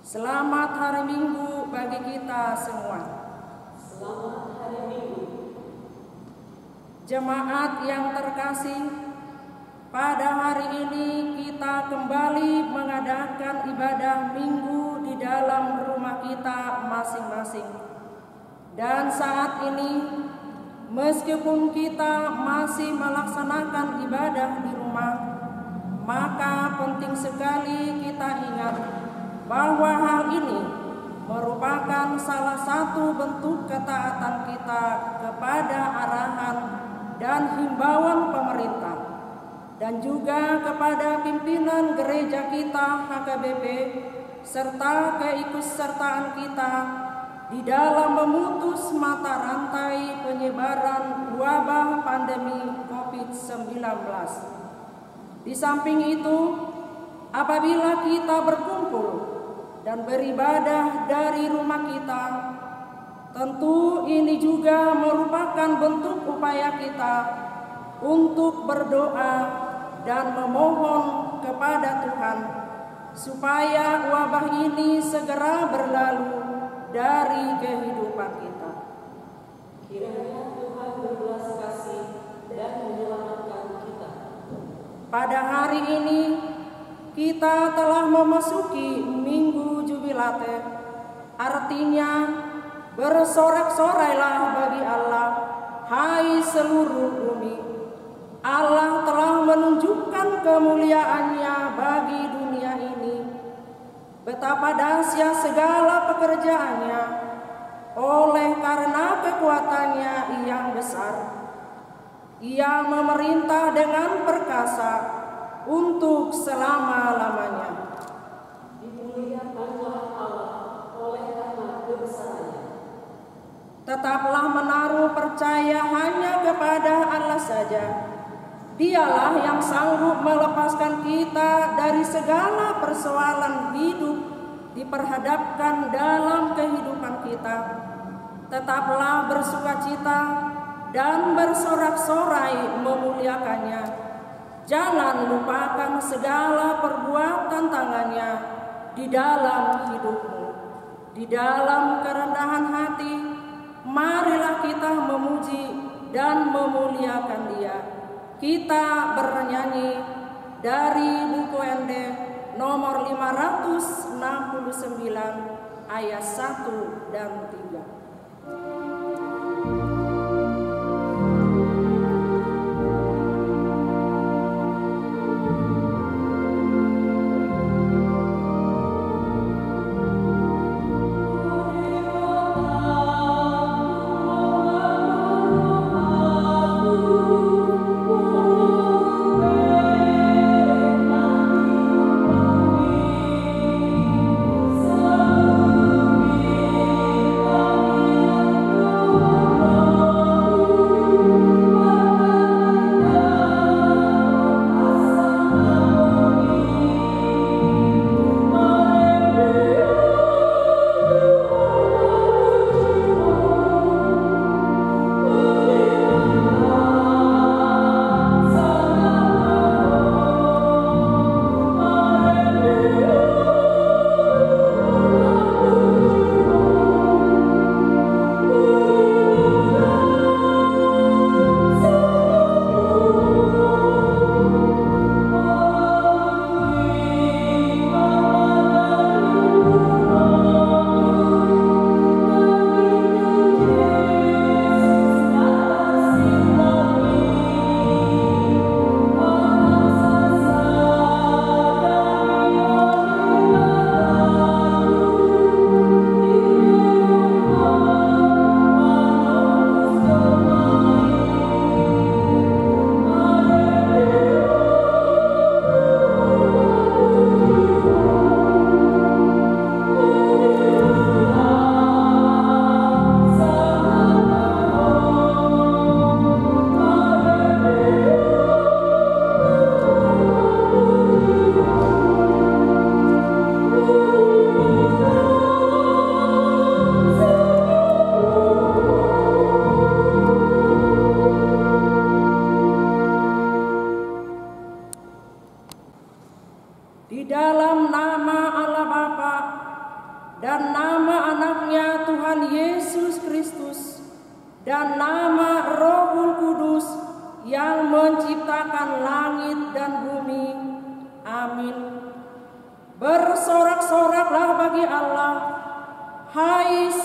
Selamat hari Minggu bagi kita semua. Selamat hari Minggu. Jemaat yang terkasih, pada hari ini kita kembali mengadakan ibadah Minggu di dalam rumah kita masing-masing. Dan saat ini, meskipun kita masih melaksanakan ibadah di rumah, maka penting sekali kita ingat bahwa hal ini merupakan salah satu bentuk ketaatan kita kepada arahan dan himbauan pemerintah, dan juga kepada pimpinan gereja kita HKBP, serta keikutsertaan kita di dalam memutus mata rantai penyebaran wabah pandemi COVID-19. Di samping itu, apabila kita berkumpul dan beribadah dari rumah kita, tentu ini juga merupakan bentuk upaya kita untuk berdoa dan memohon kepada Tuhan supaya wabah ini segera berlalu dari kehidupan kita. Kiranya Tuhan berbelas kasih dan menyelamatkan kita. Pada hari ini kita telah memasuki Minggu Jubilate, artinya bersorak-sorailah bagi Allah, hai seluruh bumi. Allah telah menunjukkan kemuliaannya bagi dunia ini. Betapa dahsyat segala pekerjaannya, oleh karena kekuatannya yang besar. Ia memerintah dengan perkasa untuk selama-lamanya. Dimuliakanlah Allah oleh karena kebesarannya. Tetaplah menaruh percaya hanya kepada Allah saja. Dialah yang sanggup melepaskan kita dari segala persoalan hidup diperhadapkan dalam kehidupan kita. Tetaplah bersukacita dan bersorak-sorai memuliakannya. Jangan lupakan segala perbuatan tangannya di dalam hidupmu. Di dalam kerendahan hati, marilah kita memuji dan memuliakan Dia. Kita bernyanyi dari buku ND nomor 569 ayat 1 dan 3. Kami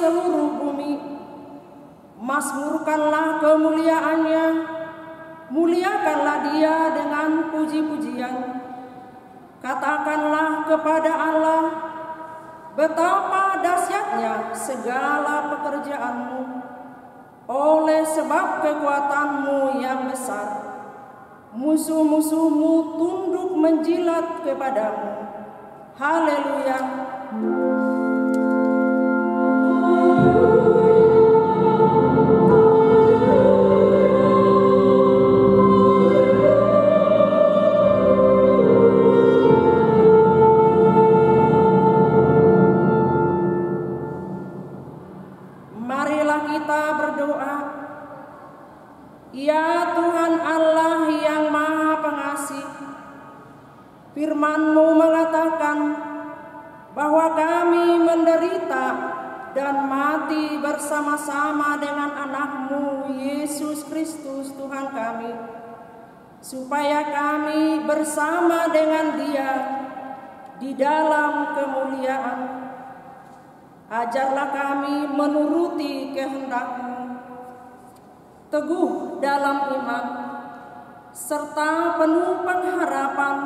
seluruh bumi. Mazmurkanlah kemuliaannya, muliakanlah Dia dengan puji-pujian. Katakanlah kepada Allah, betapa dahsyatnya segala pekerjaan-Mu. Oleh sebab kekuatan-Mu yang besar, musuh-musuh-Mu tunduk menjilat kepadamu. Haleluya. Marilah kita berdoa. Ya Tuhan Allah yang Maha Pengasih, firman-Mu mengatakan bahwa kami menderita dan mati bersama-sama dengan anak-Mu Yesus Kristus Tuhan kami, supaya kami bersama dengan Dia di dalam kemuliaan. Ajarlah kami menuruti kehendak-Mu, teguh dalam iman, serta penuh pengharapan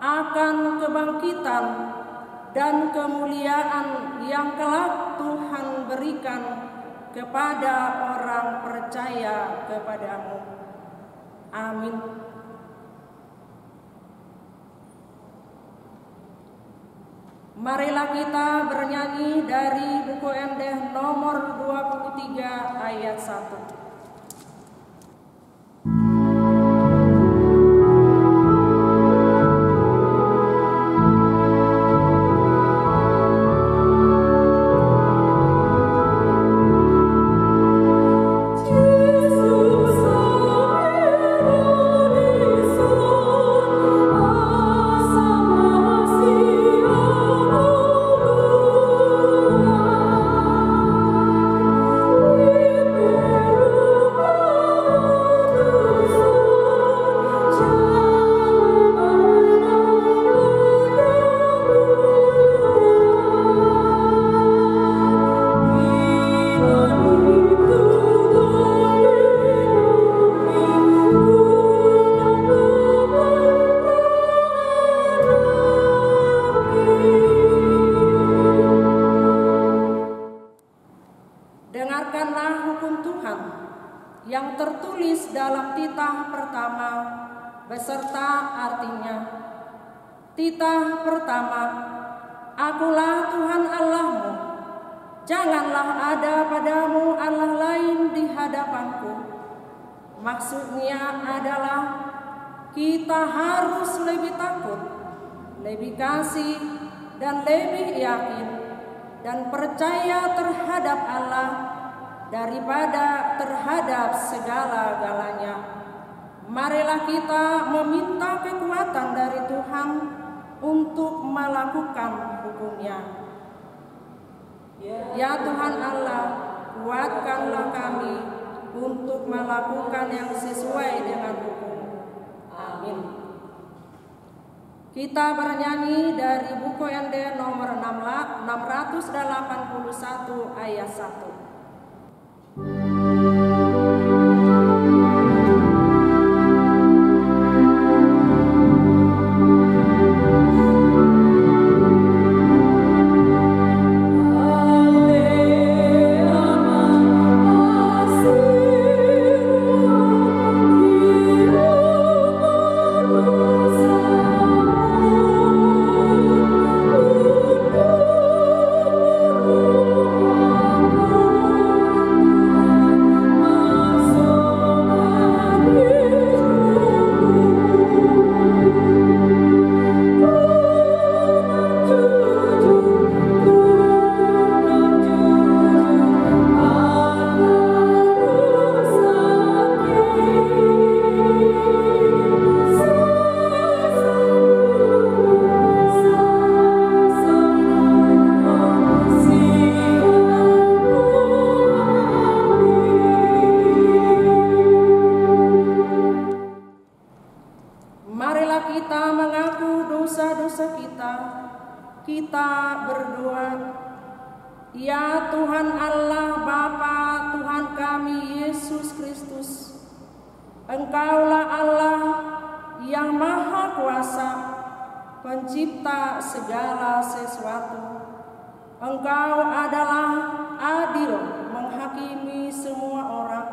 akan kebangkitan dan kemuliaan yang kelak Tuhan berikan kepada orang percaya kepada-Mu. Amin. Marilah kita bernyanyi dari buku Endeh nomor 23 ayat 1. Dengarkanlah hukum Tuhan yang tertulis dalam titah pertama beserta artinya. Titah pertama, Akulah Tuhan Allahmu, janganlah ada padamu Allah lain di hadapanku. Maksudnya adalah kita harus lebih takut, lebih kasih, dan lebih yakin dan percaya terhadap Allah daripada terhadap segala-galanya. Marilah kita meminta kekuatan dari Tuhan untuk melakukan hukum-Nya. Ya Tuhan Allah, kuatkanlah kami untuk melakukan yang sesuai dengan hukum. Amin. Kita bernyanyi dari buku Endeh nomor 681 ayat 1. Ya Tuhan Allah Bapa, Tuhan kami Yesus Kristus, Engkaulah Allah yang Maha Kuasa, Pencipta segala sesuatu. Engkau adalah adil menghakimi semua orang.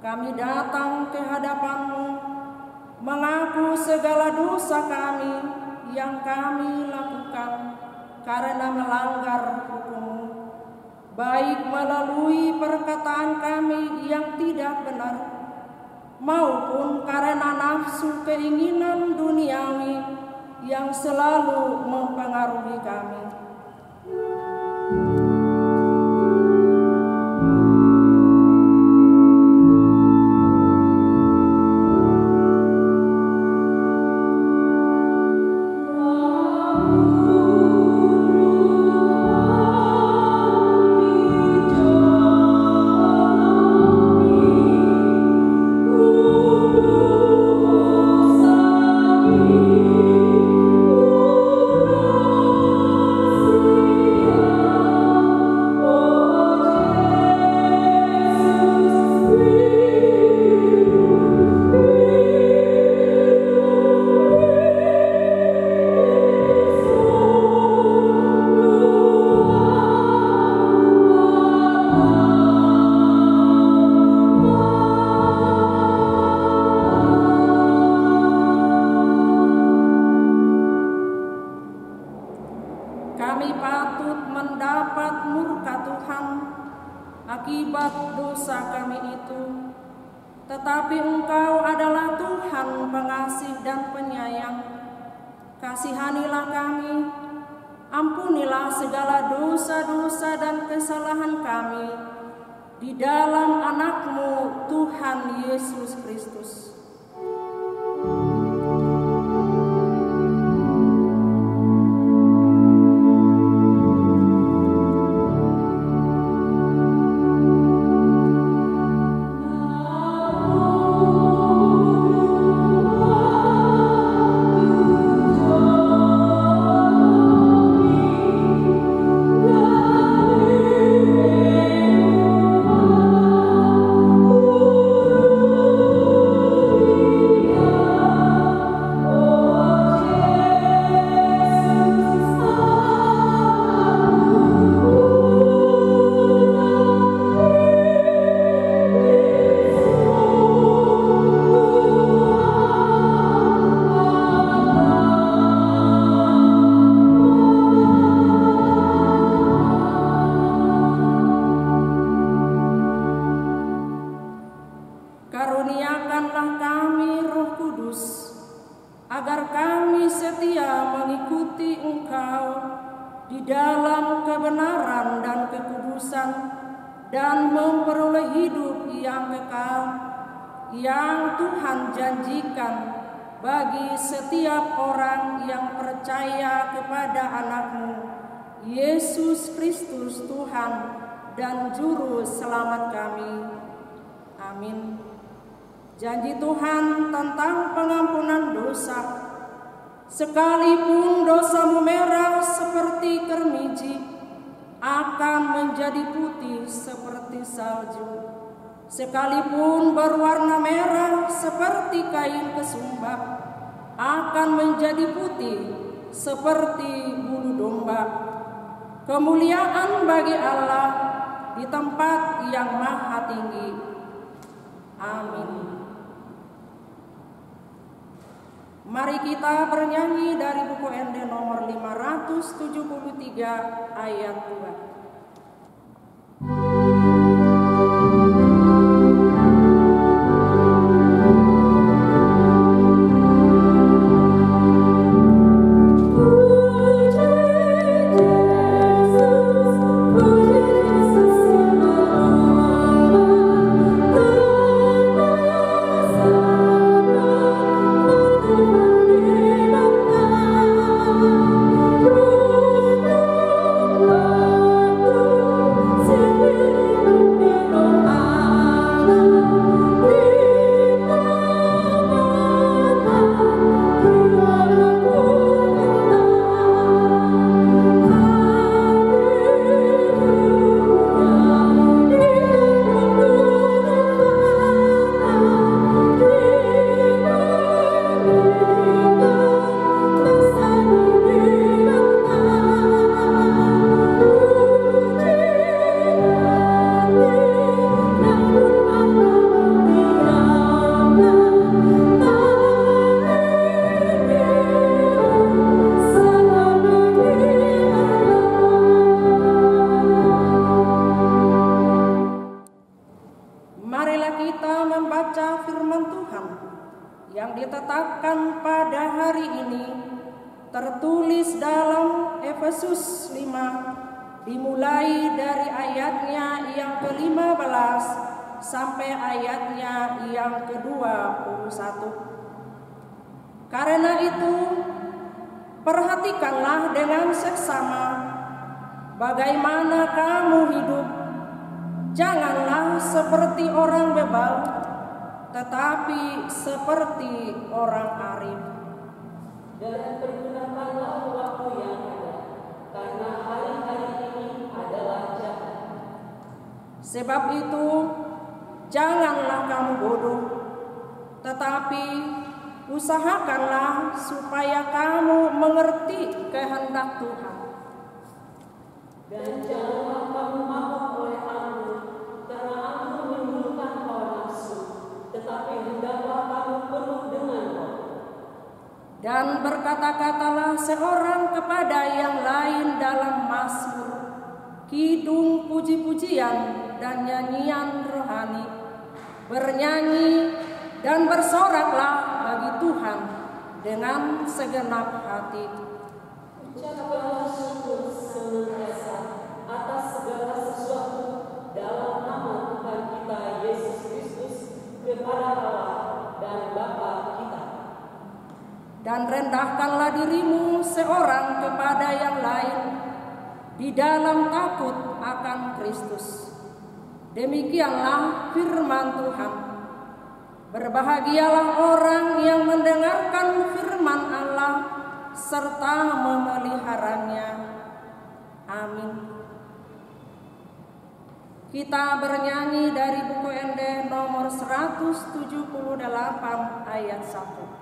Kami datang ke hadapan-Mu, mengaku segala dosa kami yang kami lakukan karena melanggar hukum-Mu, baik melalui perkataan kami yang tidak benar, maupun karena nafsu keinginan duniawi yang selalu mempengaruhi kami. Kami patut mendapat murka Tuhan akibat dosa kami itu. Tetapi Engkau adalah Tuhan pengasih dan penyayang. Kasihanilah kami, ampunilah segala dosa-dosa dan kesalahan kami di dalam Anak-Mu Tuhan Yesus Kristus. Karuniakanlah kami Roh Kudus, agar kami setia mengikuti Engkau di dalam kebenaran dan kekudusan, dan memperoleh hidup yang kekal, yang Tuhan janjikan bagi setiap orang yang percaya kepada Anak-Mu, Yesus Kristus Tuhan dan Juru Selamat kami. Amin. Janji Tuhan tentang pengampunan dosa, sekalipun dosamu merah seperti kermiji, akan menjadi putih seperti salju. Sekalipun berwarna merah seperti kain kesumbak, akan menjadi putih seperti bulu domba. Kemuliaan bagi Allah di tempat yang maha tinggi. Amin. Mari kita bernyanyi dari buku ND nomor 573 ayat 2. Oh membaca firman Tuhan yang ditetapkan pada hari ini tertulis dalam Efesus 5 dimulai dari ayatnya yang ke-15 sampai ayatnya yang ke-21. Karena itu, perhatikanlah dengan seksama bagaimana kamu hidup. Janganlah seperti orang bebal, tetapi seperti orang arif. Dan pergunakanlah waktu yang ada, karena hari-hari ini adalah jahat. Sebab itu, janganlah kamu bodoh, tetapi usahakanlah supaya kamu mengerti kehendak Tuhan. Dan janganlah kamu mabuk oleh anggur, karena anggur menimbulkan hawa nafsu, tetapi hendaklah kamu penuh dengan Roh. Dan berkata-katalah seorang kepada yang lain dalam mazmur, kidung puji-pujian dan nyanyian rohani. Bernyanyi dan bersoraklah bagi Tuhan dengan segenap hati. Ucapkanlah syukur senantiasa atas segala sesuatu dalam nama Tuhan kita Yesus Kristus kepada Allah dan Bapa kita. Dan rendahkanlah dirimu seorang kepada yang lain di dalam takut akan Kristus. Demikianlah firman Tuhan. Berbahagialah orang yang mendengarkan firman Allah serta memeliharanya. Amin. Kita bernyanyi dari buku ND nomor 178 ayat 1.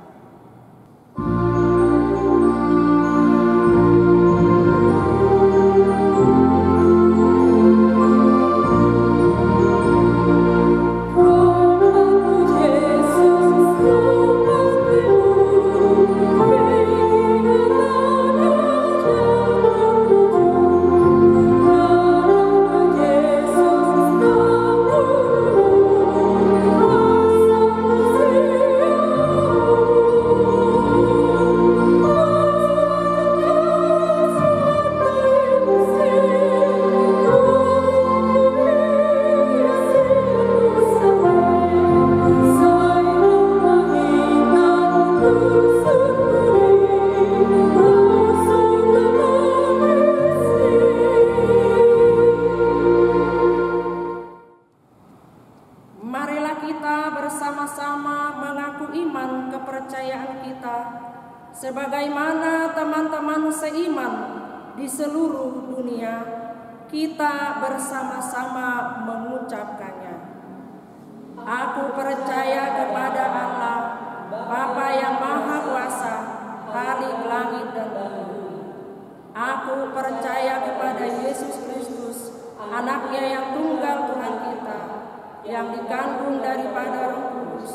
Sebagaimana teman-teman seiman di seluruh dunia, kita bersama-sama mengucapkannya. Aku percaya kepada Allah, Bapa yang Maha Kuasa, Khalik langit dan bumi. Aku percaya kepada Yesus Kristus, Anaknya yang tunggal Tuhan kita, yang dikandung daripada Roh Kudus,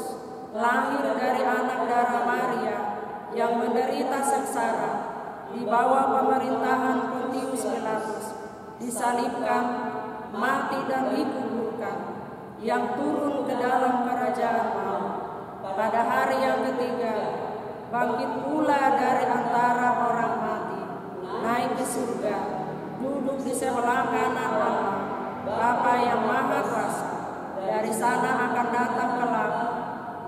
lahir dari anak darah Maria, yang menderita sengsara di bawah pemerintahan Pontius Pilatus, disalibkan, mati dan dikuburkan, yang turun ke dalam kerajaan maut. Pada hari yang ketiga, bangkit pula dari antara orang mati, naik ke surga, duduk di sebelah kanan Allah, Bapa yang Maha Kuasa. Dari sana akan datang kelak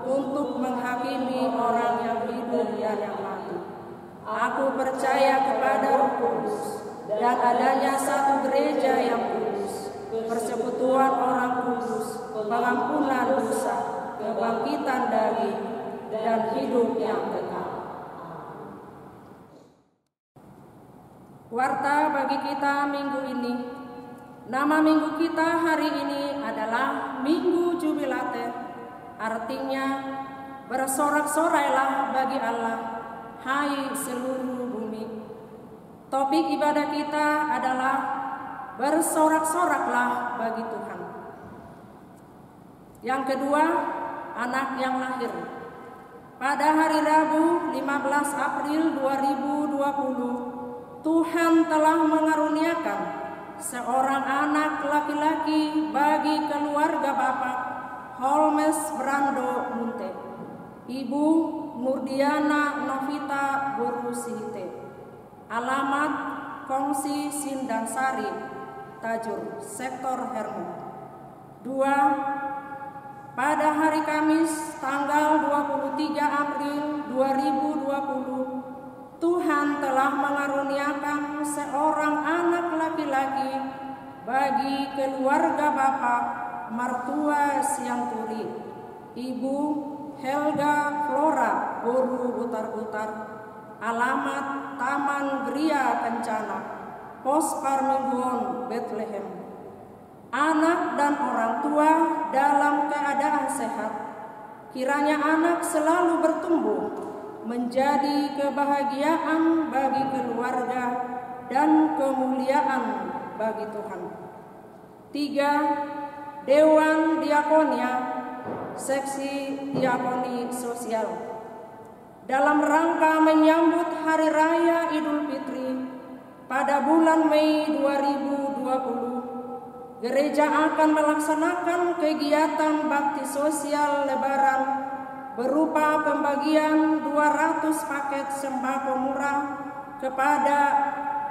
untuk menghakimi orang yang hidup dan yang mati. Aku percaya kepada Roh Kudus dan adanya satu gereja yang kudus, persekutuan orang kudus, pengampunan dosa, kebangkitan daging, dan hidup yang kekal. Warta bagi kita minggu ini. Nama minggu kita hari ini adalah Minggu Jubilate. Artinya, bersorak-sorailah bagi Allah, hai seluruh bumi. Topik ibadah kita adalah bersorak-soraklah bagi Tuhan. Yang kedua, anak yang lahir. Pada hari Rabu 15 April 2020, Tuhan telah mengaruniakan seorang anak laki-laki bagi keluarga Bapak, Holmes Brando Munte, Ibu Nurdiana Novita Borusite, alamat Kongsi Sindansari, Tajur, Sektor Hermo. 2. Pada hari Kamis tanggal 23 April 2020, Tuhan telah mengaruniakan seorang anak laki-laki bagi keluarga Bapak Martua Siangturi, Ibu Helga Flora Boru Butar-Butar, alamat Taman Gria Kencana, Pos Parmingguon, Bethlehem. Anak dan orang tua dalam keadaan sehat. Kiranya anak selalu bertumbuh menjadi kebahagiaan bagi keluarga dan kemuliaan bagi Tuhan. 3. Dewan Diakonia, Seksi Diakoni Sosial. Dalam rangka menyambut Hari Raya Idul Fitri pada bulan Mei 2020, gereja akan melaksanakan kegiatan bakti sosial Lebaran berupa pembagian 200 paket sembako murah kepada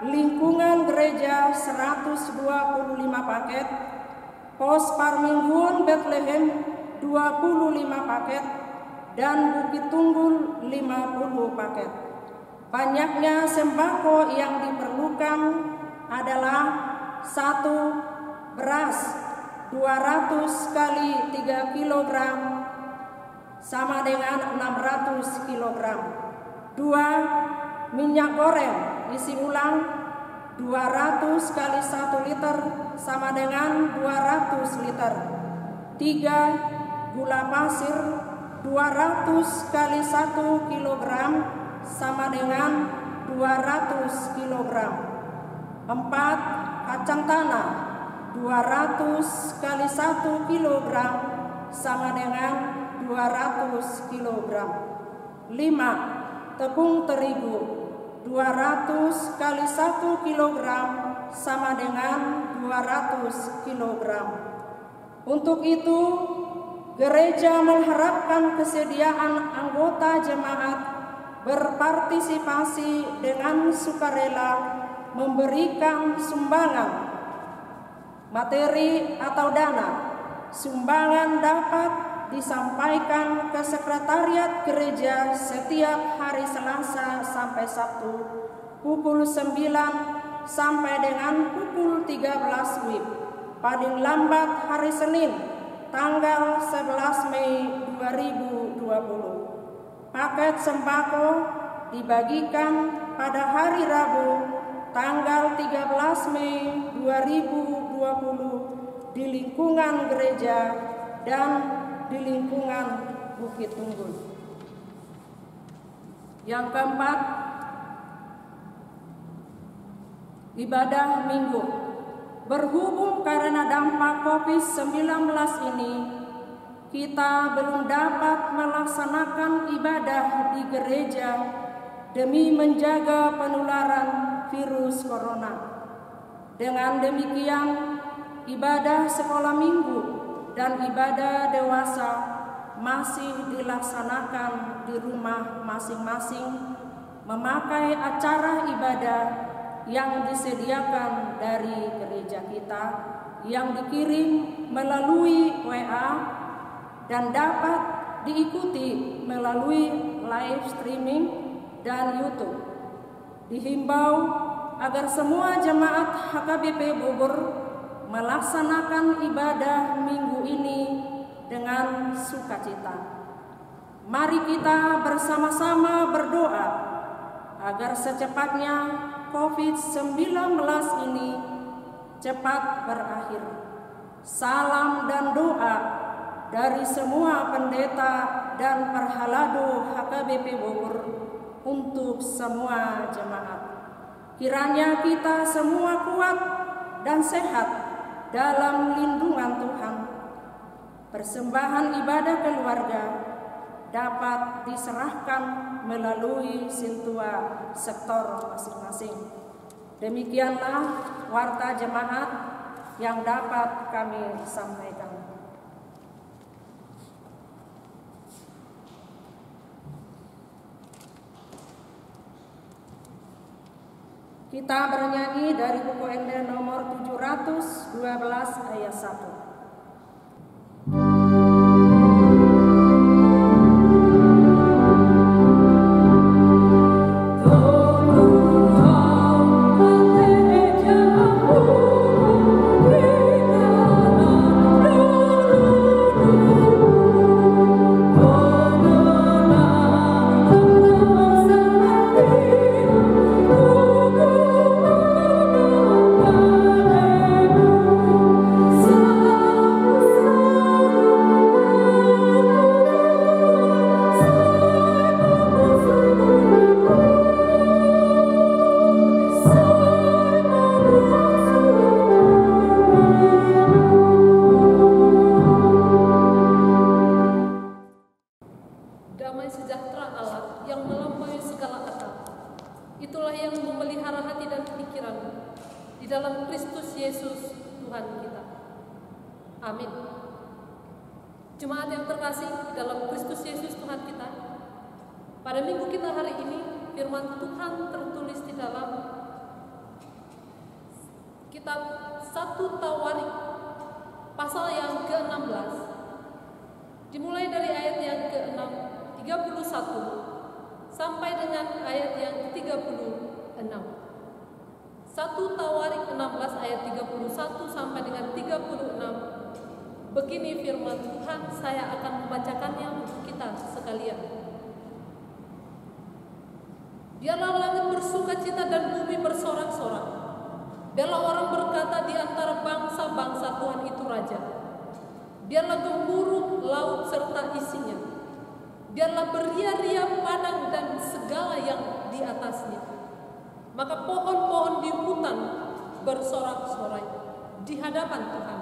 lingkungan gereja 125 paket, Pos Parmingguon Bethlehem 25 paket, dan Bukit Tunggul 50 paket. Banyaknya sembako yang diperlukan adalah 1. Beras 200 kali 3 kg sama dengan 600 kg. 2. Minyak goreng isi ulang 200 kali 1 liter sama dengan 200 liter. 3. Gula pasir 200 kali 1 kg sama dengan 200 kg. 4. Kacang tanah 200 kali 1 kg sama dengan 200 kg. 5. Tepung terigu 200 kali 1 kg sama dengan 200 kg. Untuk itu, gereja mengharapkan kesediaan anggota jemaat berpartisipasi dengan sukarela memberikan sumbangan materi atau dana. Sumbangan dapat disampaikan ke sekretariat gereja setiap hari Selasa sampai Sabtu pukul 9 sampai dengan pukul 13 WIB. Paling lambat hari Senin tanggal 11 Mei 2020. Paket sembako dibagikan pada hari Rabu tanggal 13 Mei 2020 di lingkungan gereja dan di lingkungan Bukit Tunggul. Yang keempat, ibadah Minggu. Berhubung karena dampak COVID-19 ini, kita belum dapat melaksanakan ibadah di gereja demi menjaga penularan virus corona. Dengan demikian, ibadah sekolah minggu dan ibadah dewasa masih dilaksanakan di rumah masing-masing, memakai acara ibadah yang disediakan dari gereja kita yang dikirim melalui WA dan dapat diikuti melalui live streaming dan YouTube. Dihimbau agar semua jemaat HKBP Bogor melaksanakan ibadah minggu ini dengan sukacita. Mari kita bersama-sama berdoa agar secepatnya COVID-19 ini cepat berakhir. Salam dan doa dari semua pendeta dan perhalado HKBP Bogor untuk semua jemaat. Kiranya kita semua kuat dan sehat dalam lindungan Tuhan. Persembahan ibadah keluarga dapat diserahkan melalui sintua sektor masing-masing. Demikianlah warta jemaat yang dapat kami sampaikan. Kita bernyanyi dari buku Ende nomor 712 ayat 1. Damai sejahtera Allah yang melampaui segala akal, itulah yang memelihara hati dan pikiran di dalam Kristus Yesus Tuhan kita. Amin. Jemaat yang terkasih di dalam Kristus Yesus Tuhan kita, pada minggu kita hari ini firman Tuhan tertulis di dalam kitab 1 Tawarik pasal yang ke-16, dimulai dari ayat yang ke-6 31 sampai dengan ayat yang 36. 1 Tawarik 16 ayat 31 sampai dengan 36. Begini firman Tuhan, saya akan membacakannya untuk kita sekalian. Biarlah langit bersukacita dan bumi bersorak-sorak. Biarlah orang berkata di antara bangsa-bangsa, Tuhan itu Raja. Biarlah gemuruh laut serta isinya. Biarlah beria-ria padang dan segala yang di atasnya. Maka pohon-pohon di hutan bersorak-sorai di hadapan Tuhan,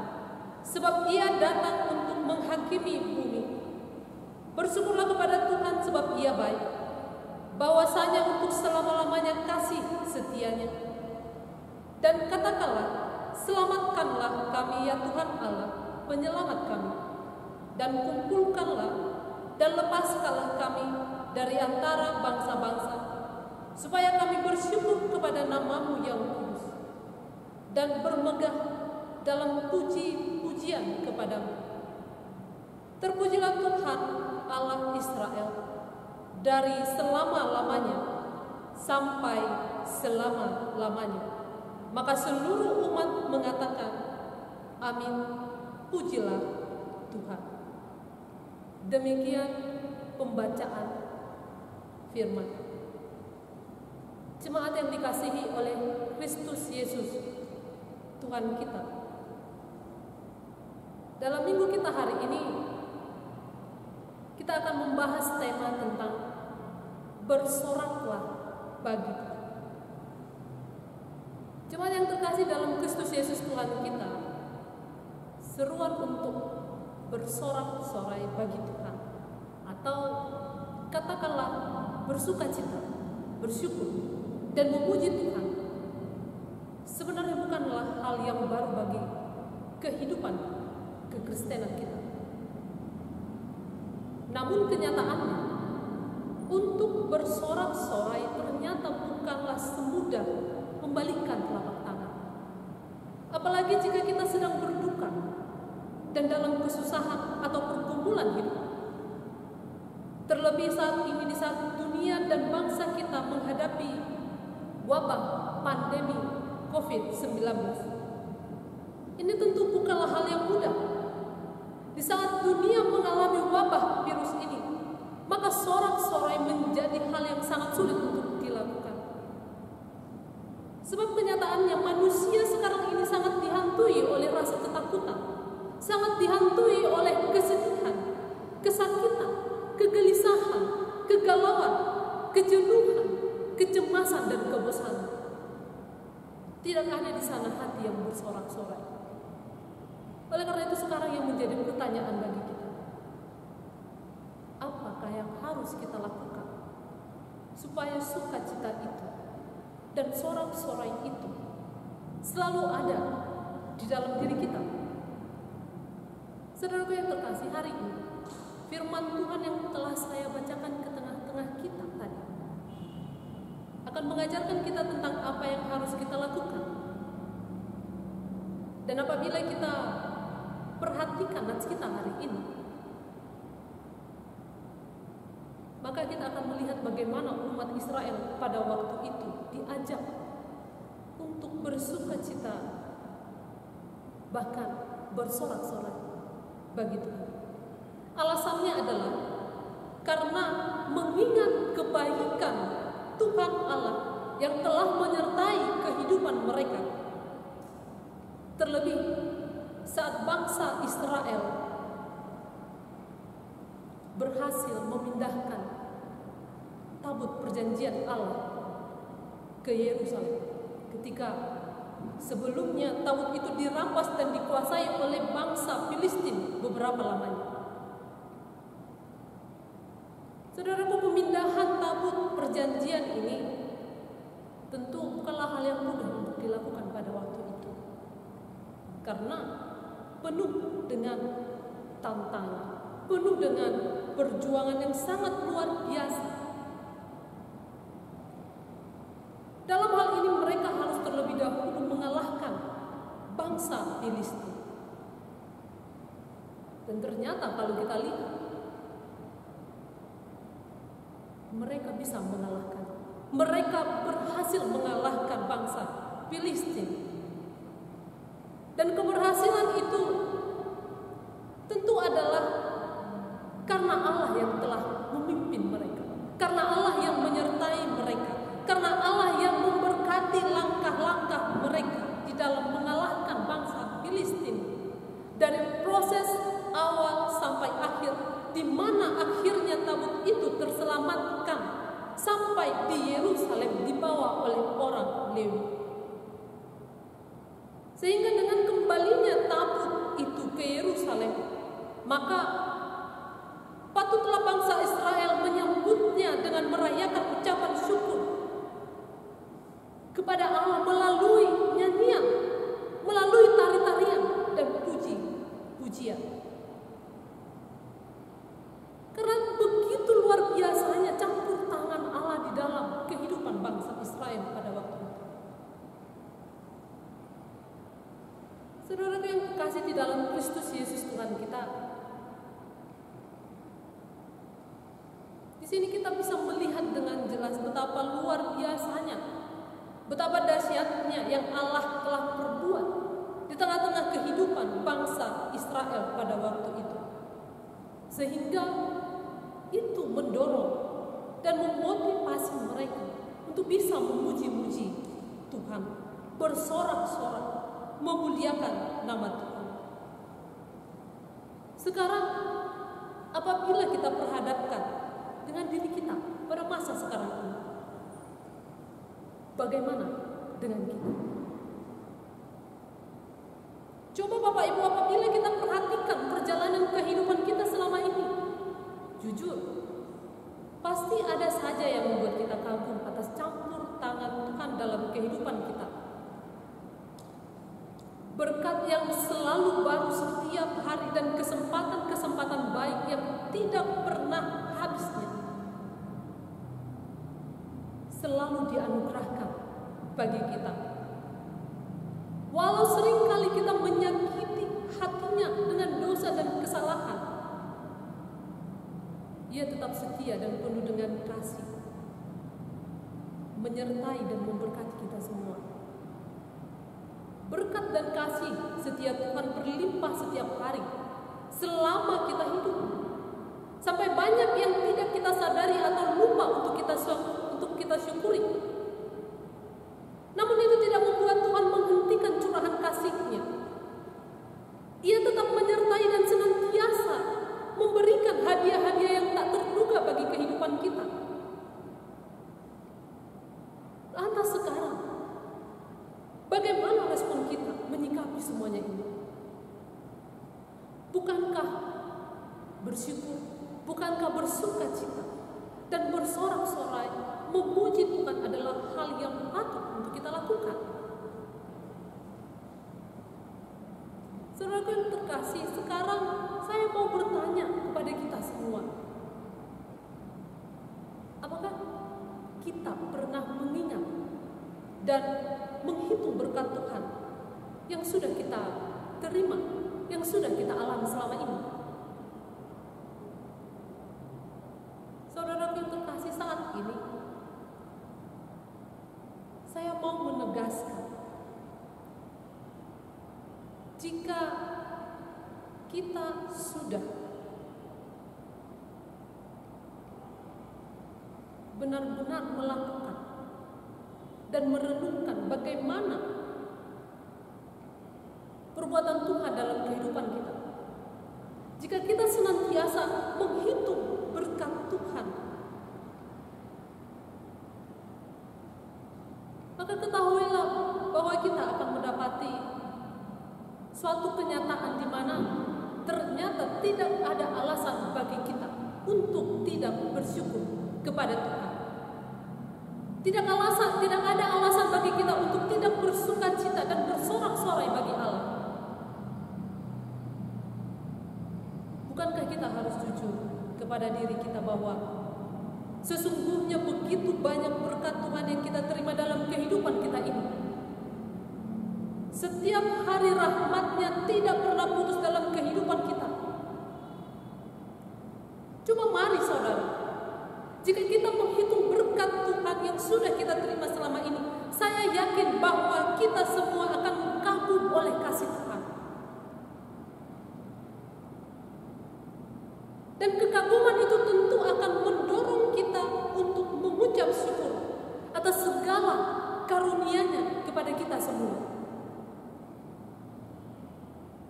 sebab Ia datang untuk menghakimi bumi. Bersyukurlah kepada Tuhan sebab Ia baik, bahwasanya untuk selama-lamanya kasih setianya. Dan katakanlah, selamatkanlah kami ya Tuhan Allah, penyelamat kami, dan kumpulkanlah dan lepaskanlah kami dari antara bangsa-bangsa, supaya kami bersyukur kepada nama-Mu yang kudus dan bermegah dalam puji-pujian kepadamu. Terpujilah Tuhan Allah Israel dari selama-lamanya sampai selama-lamanya. Maka seluruh umat mengatakan, amin, pujilah Tuhan. Demikian pembacaan firman. Jemaat yang dikasihi oleh Kristus Yesus Tuhan kita, dalam minggu kita hari ini kita akan membahas tema tentang bersoraklah bagi Tuhan. Jemaat yang terkasih dalam Kristus Yesus Tuhan kita, seruan untuk bersorak-sorai bagi Tuhan, atau katakanlah bersukacita, bersyukur, dan memuji Tuhan, sebenarnya bukanlah hal yang baru bagi kehidupan kekristenan kita. Namun kenyataannya, untuk bersorak-sorai ternyata bukanlah semudah membalikkan telapak tangan. Apalagi jika kita sedang berduka dan dalam kesusahan atau pergumulan hidup. Terlebih saat ini di saat dunia dan bangsa kita menghadapi wabah pandemi COVID-19. Ini tentu bukanlah hal yang mudah. Di saat dunia mengalami wabah virus ini, maka sorak-sorai menjadi hal yang sangat sulit untuk dilakukan. Sebab kenyataannya manusia sekarang ini sangat dihantui oleh rasa ketakutan, sangat dihantui oleh kesedihan, kesakitan, kegelisahan, kegalauan, kejenuhan, kecemasan, dan kebosanan. Tidak hanya di sana hati yang bersorak-sorai. Oleh karena itu sekarang yang menjadi pertanyaan bagi kita, apakah yang harus kita lakukan supaya sukacita itu dan sorak-sorai itu selalu ada di dalam diri kita? Saudaraku yang terkasih, hari ini firman Tuhan yang telah saya bacakan ke tengah-tengah kita tadi akan dan mengajarkan kita tentang apa yang harus kita lakukan. Dan apabila kita perhatikan nats kita hari ini, maka kita akan melihat bagaimana umat Israel pada waktu itu diajak untuk bersukacita, bahkan bersorak-sorai bagi Tuhan. Alasannya adalah karena mengingat kebaikan Tuhan Allah yang telah menyertai kehidupan mereka. Terlebih saat bangsa Israel berhasil memindahkan tabut perjanjian Allah ke Yerusalem, ketika sebelumnya tabut itu dirampas dan dikuasai oleh bangsa Filistin beberapa lamanya. Saudaraku, pemindahan tabut perjanjian ini tentu bukanlah hal yang mudah untuk dilakukan pada waktu itu, karena penuh dengan tantangan, penuh dengan perjuangan yang sangat luar biasa. Dalam hal ini mereka harus terlebih dahulu mengalahkan bangsa Filistin. Dan ternyata kalau kita lihat, mereka bisa mengalahkan. Mereka berhasil mengalahkan bangsa Filistin. Dan keberhasilan itu tentu adalah karena Allah yang telah memimpin mereka, karena Allah yang menyertai mereka, karena Allah yang memberkati langkah-langkah mereka di dalam mengalahkan bangsa Filistin. Dari proses awal sampai akhir, di mana akhirnya tabut itu terselamatkan sampai di Yerusalem dibawa oleh orang Lewi. Sehingga dengan kembalinya tabut itu ke Yerusalem, maka patutlah bangsa Israel menyambutnya dengan merayakan ucapan syukur kepada Allah melalui nyanyian, melalui tari-tarian dan puji-pujian. Karena begitu luar biasanya campur tangan Allah di dalam kehidupan bangsa Israel pada waktu itu. Saudara yang terkasih di dalam Kristus Yesus Tuhan kita, di sini kita bisa melihat dengan jelas betapa luar biasanya, betapa dahsyatnya yang Allah telah perbuat di tengah-tengah kehidupan bangsa Israel pada waktu itu. Sehingga itu mendorong dan memotivasi mereka untuk bisa memuji-muji Tuhan, bersorak-sorak, memuliakan nama Tuhan. Sekarang apabila kita perhadapkan dengan diri kita pada masa sekarang ini, bagaimana dengan kita? Coba Bapak Ibu, apabila kita perhatikan perjalanan kehidupan kita selama ini, jujur, pasti ada saja yang membuat kita kagum atas campur tangan Tuhan dalam kehidupan kita. Berkat yang selalu baru setiap hari dan kesempatan-kesempatan baik yang tidak pernah habisnya selalu dianugerahkan bagi kita. Walau seringkali kita menyakiti hatinya dengan dosa dan kesalahan, Ia tetap setia dan penuh dengan kasih, menyertai dan memberkati kita semua. Berkat dan kasih setia Tuhan berlimpah setiap hari selama kita hidup. Sampai banyak yang tidak kita sadari atau lupa untuk kita syukuri. Namun itu tidak membuat Tuhan menghentikan curahan kasih-Nya. Ia tetap menyertai dan senantiasa memberikan hadiah-hadiah yang tak terduga bagi kehidupan kita. Lantas sekarang, bagaimana respon kita menyikapi semuanya ini? Bukankah bersyukur, bukankah bersukacita dan bersorak-sorai memuji Tuhan adalah hal yang patut untuk kita lakukan? Saudara yang terkasih, sekarang saya mau bertanya kepada kita semua, apakah kita pernah mengingat dan menghitung berkat Tuhan yang sudah kita terima, yang sudah kita alami selama ini. Saudara yang terkasih, saat ini saya mau menegaskan, jika kita sudah benar-benar melakukan dan merenungkan bagaimana perbuatan Tuhan dalam kehidupan kita, jika kita senantiasa menghitung berkat Tuhan, maka ketahuilah bahwa kita akan mendapati suatu kenyataan di mana ternyata tidak ada alasan bagi kita untuk tidak bersyukur kepada Tuhan. Tidak ada alasan bagi kita untuk tidak bersukacita dan bersorak-sorai bagi Allah. Bukankah kita harus jujur kepada diri kita bahwa sesungguhnya begitu banyak berkat Tuhan yang kita terima dalam kehidupan kita ini. Setiap hari rahmat-Nya tidak pernah putus dalam kehidupan kita. Cuma mari saudara, jika kita menghitung berkat Tuhan yang sudah kita terima selama ini, saya yakin bahwa kita semua akan kagum oleh kasih Tuhan. Dan kekaguman itu tentu akan mendorong kita untuk mengucap syukur atas segala karunia-Nya kepada kita semua.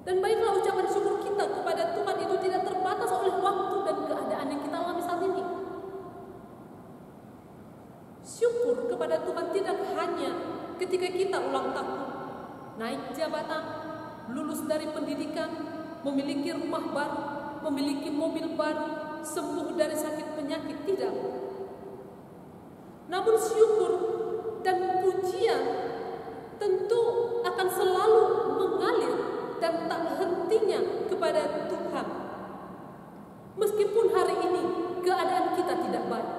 Dan baiklah ucapan syukur kita kepada Tuhan itu tidak terbatas oleh waktu dan keadaan yang kita alami saat ini. Syukur kepada Tuhan tidak hanya ketika kita ulang tahun, naik jabatan, lulus dari pendidikan, memiliki rumah baru, memiliki mobil baru, sembuh dari sakit penyakit, tidak. Namun syukur dan pujian tentu akan selalu mengalir dan tak hentinya kepada Tuhan. Meskipun hari ini keadaan kita tidak baik,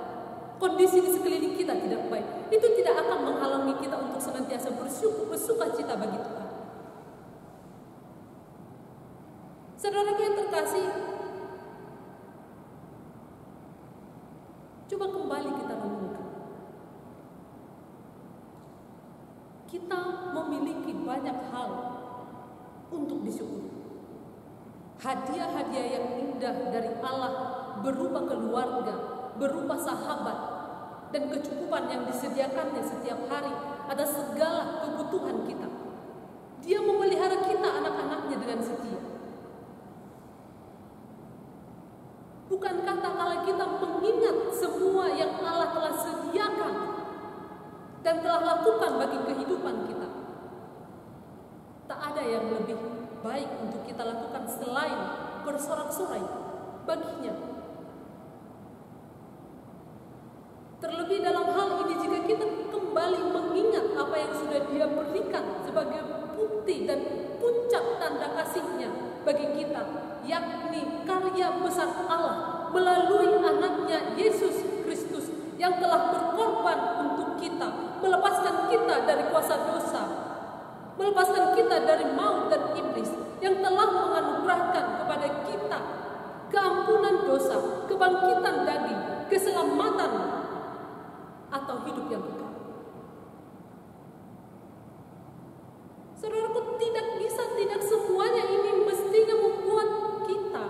kondisi di sekeliling kita tidak baik, itu tidak akan menghalangi kita untuk senantiasa bersyukur, bersukacita bagi Tuhan. Saudara yang terkasih, coba kembali kita renungkan. Kita memiliki banyak hal untuk disyukuri. Hadiah-hadiah yang indah dari Allah berupa keluarga, berupa sahabat, dan kecukupan yang disediakannya setiap hari atas segala kebutuhan kita. Dia memelihara kita, anak-anaknya, dengan setia. Bukankah tak kala kita mengingat semua yang Allah telah sediakan dan telah lakukan bagi kehidupan kita, tak ada yang lebih baik untuk kita lakukan selain bersorak-sorai baginya. Terlebih dalam hal ini, jika kita kembali mengingat apa yang sudah Dia berikan sebagai bukti dan puncak tanda kasih-Nya bagi kita, yakni karya besar Allah melalui anaknya Yesus Kristus yang telah berkorban untuk kita, melepaskan kita dari kuasa dosa, melepaskan kita dari maut dan iblis, yang telah menganugerahkan kepada kita keampunan dosa, kebangkitan daging, keselamatan, atau hidup yang kekal. Saudaraku, tidak semuanya ini mestinya membuat kita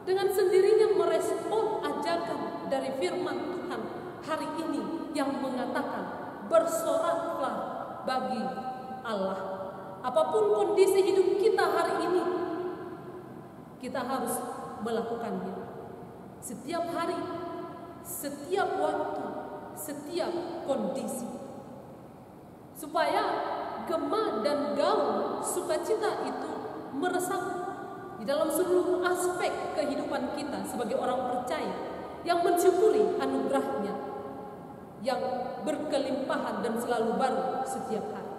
dengan sendirinya merespon ajakan dari firman Tuhan hari ini yang mengatakan bersoraklah bagi Allah. Apapun kondisi hidup kita hari ini, kita harus melakukannya setiap hari, setiap waktu, setiap kondisi, supaya gema dan gaung sukacita itu meresap di dalam seluruh aspek kehidupan kita sebagai orang percaya yang mensyukuri anugerah-Nya yang berkelimpahan dan selalu baru setiap hari.